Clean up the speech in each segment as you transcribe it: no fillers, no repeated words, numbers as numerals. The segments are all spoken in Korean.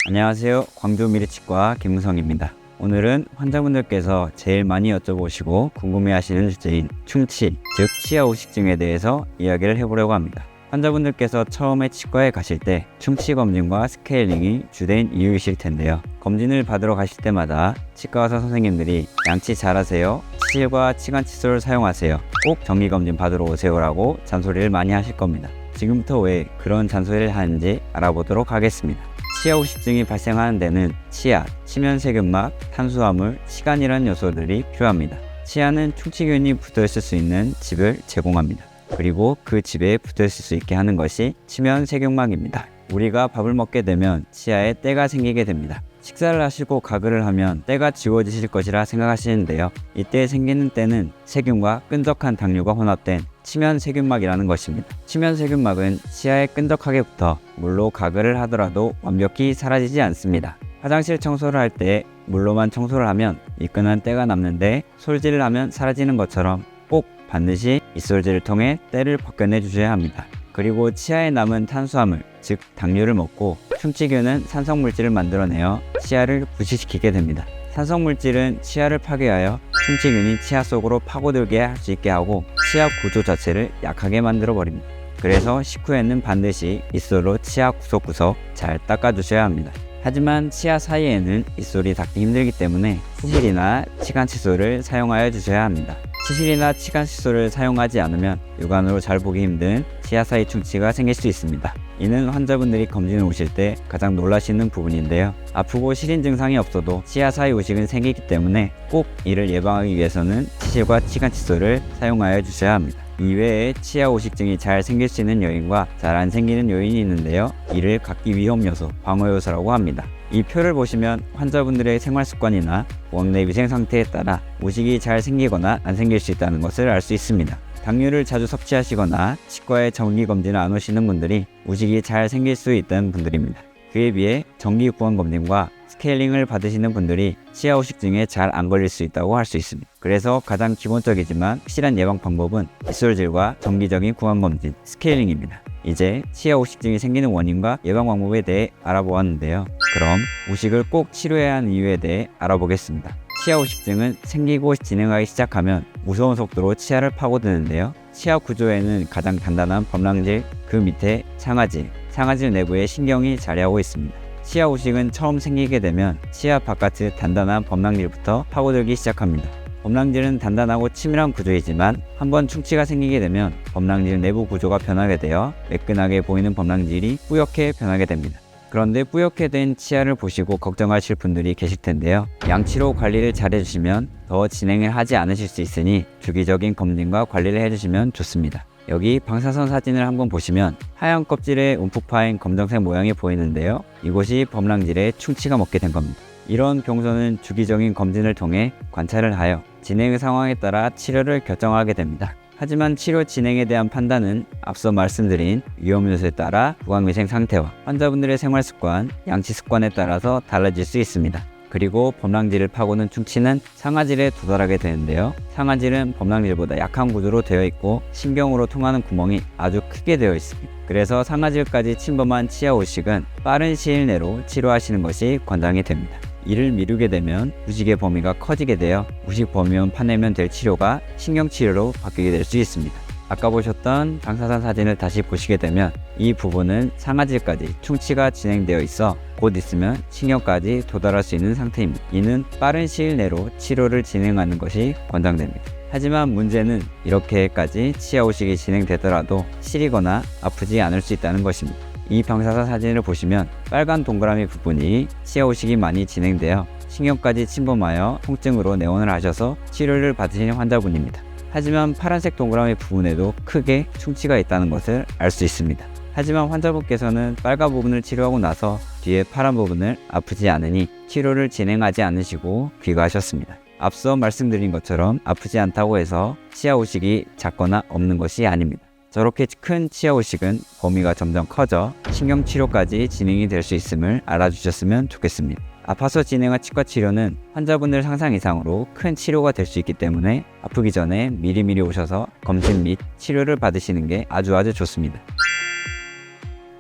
안녕하세요. 광주 미래치과 김무성입니다. 오늘은 환자분들께서 제일 많이 여쭤보시고 궁금해하시는 주제인 충치, 즉 치아 후식증에 대해서 이야기를 해보려고 합니다. 환자분들께서 처음에 치과에 가실 때 충치 검진과 스케일링이 주된 이유이실 텐데요. 검진을 받으러 가실 때마다 치과 의사 선생님들이 양치 잘하세요, 치실과 치간칫솔 사용하세요, 꼭 정기검진 받으러 오세요라고 잔소리를 많이 하실 겁니다. 지금부터 왜 그런 잔소리를 하는지 알아보도록 하겠습니다. 치아 후식증이 발생하는 데는 치아, 치면세균막, 탄수화물, 치간이라는 요소들이 필요합니다. 치아는 충치균이 붙어있을 수 있는 즙을 제공합니다. 그리고 그 즙에 붙어있을 수 있게 하는 것이 치면세균막입니다. 우리가 밥을 먹게 되면 치아에 때가 생기게 됩니다. 식사를 하시고 가글을 하면 때가 지워지실 것이라 생각하시는데요. 이때 생기는 때는 세균과 끈적한 당류가 혼합된 치면세균막이라는 것입니다. 치면세균막은 치아에 끈적하게 붙어 물로 가글을 하더라도 완벽히 사라지지 않습니다. 화장실 청소를 할 때 물로만 청소를 하면 미끈한 때가 남는데 솔질을 하면 사라지는 것처럼 꼭 반드시 이솔질을 통해 때를 벗겨내 주셔야 합니다. 그리고 치아에 남은 탄수화물, 즉 당류를 먹고 충치균은 산성물질을 만들어내어 치아를 부식시키게 됩니다. 산성물질은 치아를 파괴하여 충치균이 치아 속으로 파고들게 할 수 있게 하고 치아 구조 자체를 약하게 만들어 버립니다. 그래서 식후에는 반드시 이솔로 치아 구석구석 잘 닦아주셔야 합니다. 하지만 치아 사이에는 이솔이 닿기 힘들기 때문에 치실이나 치간칫솔을 사용하여 주셔야 합니다. 치실이나 치간칫솔을 사용하지 않으면 육안으로 잘 보기 힘든 치아 사이 충치가 생길 수 있습니다. 이는 환자분들이 검진을 오실 때 가장 놀라시는 부분인데요. 아프고 시린 증상이 없어도 치아 사이 후식은 생기기 때문에 꼭 이를 예방하기 위해서는 치실과 치간칫솔을 사용하여 주셔야 합니다. 이외에 치아 후식증이 잘 생길 수 있는 요인과 잘 안 생기는 요인이 있는데요. 이를 각기 위험 요소, 방어 요소라고 합니다. 이 표를 보시면 환자분들의 생활 습관이나 보험 내 위생 상태에 따라 후식이 잘 생기거나 안 생길 수 있다는 것을 알 수 있습니다. 당류를 자주 섭취하시거나 치과에 정기검진을 안 오시는 분들이 후식이 잘 생길 수 있다는 분들입니다. 그에 비해 정기 구강검진과 스케일링을 받으시는 분들이 치아 후식증에 잘 안 걸릴 수 있다고 할 수 있습니다. 그래서 가장 기본적이지만 확실한 예방 방법은 이솔질과 정기적인 구강검진, 스케일링입니다. 이제 치아 후식증이 생기는 원인과 예방 방법에 대해 알아보았는데요. 그럼 후식을 꼭 치료해야 하는 이유에 대해 알아보겠습니다. 치아 후식증은 생기고 진행하기 시작하면 무서운 속도로 치아를 파고드는데요. 치아 구조에는 가장 단단한 범랑질, 그 밑에 상아질, 상아질 내부에 신경이 자리하고 있습니다. 치아 후식은 처음 생기게 되면 치아 바깥의 단단한 범랑질부터 파고들기 시작합니다. 범랑질은 단단하고 치밀한 구조이지만 한번 충치가 생기게 되면 범랑질 내부 구조가 변하게 되어 매끈하게 보이는 범랑질이 뿌옇게 변하게 됩니다. 그런데 뿌옇게 된 치아를 보시고 걱정하실 분들이 계실 텐데요. 양치로 관리를 잘 해주시면 더 진행을 하지 않으실 수 있으니 주기적인 검진과 관리를 해주시면 좋습니다. 여기 방사선 사진을 한번 보시면 하얀 껍질에 움푹 파인 검정색 모양이 보이는데요. 이곳이 범랑질에 충치가 먹게 된 겁니다. 이런 경우는 주기적인 검진을 통해 관찰을 하여 진행 상황에 따라 치료를 결정하게 됩니다. 하지만 치료 진행에 대한 판단은 앞서 말씀드린 위험 요소에 따라 구강위생 상태와 환자분들의 생활 습관, 양치 습관에 따라서 달라질 수 있습니다. 그리고 범랑질을 파고는 충치는 상아질에 도달하게 되는데요. 상아질은 범랑질보다 약한 구조로 되어 있고 신경으로 통하는 구멍이 아주 크게 되어 있습니다. 그래서 상아질까지 침범한 치아 후식은 빠른 시일 내로 치료하시는 것이 권장이 됩니다. 이를 미루게 되면 후식의 범위가 커지게 되어 후식 범위만 파내면 될 치료가 신경치료로 바뀌게 될 수 있습니다. 아까 보셨던 방사선 사진을 다시 보시게 되면 이 부분은 상아질까지 충치가 진행되어 있어 곧 있으면 신경까지 도달할 수 있는 상태입니다. 이는 빠른 시일 내로 치료를 진행하는 것이 권장됩니다. 하지만 문제는 이렇게까지 치아 후식이 진행되더라도 시리거나 아프지 않을 수 있다는 것입니다. 이 방사선 사진을 보시면 빨간 동그라미 부분이 치아 후식이 많이 진행되어 신경까지 침범하여 통증으로 내원을 하셔서 치료를 받으시는 환자분입니다. 하지만 파란색 동그라미 부분에도 크게 충치가 있다는 것을 알 수 있습니다. 하지만 환자분께서는 빨간 부분을 치료하고 나서 뒤에 파란 부분을 아프지 않으니 치료를 진행하지 않으시고 귀가하셨습니다. 앞서 말씀드린 것처럼 아프지 않다고 해서 치아 후식이 작거나 없는 것이 아닙니다. 저렇게 큰 치아 후식은 범위가 점점 커져 신경치료까지 진행이 될 수 있음을 알아주셨으면 좋겠습니다. 아파서 진행한 치과 치료는 환자분들 상상 이상으로 큰 치료가 될 수 있기 때문에 아프기 전에 미리미리 오셔서 검진 및 치료를 받으시는 게 아주 좋습니다.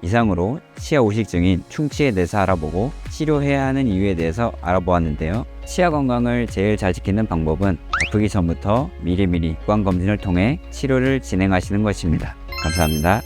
이상으로 치아 오식증인 충치에 대해서 알아보고 치료해야 하는 이유에 대해서 알아보았는데요. 치아 건강을 제일 잘 지키는 방법은 아프기 전부터 미리미리 구강 검진을 통해 치료를 진행하시는 것입니다. 감사합니다.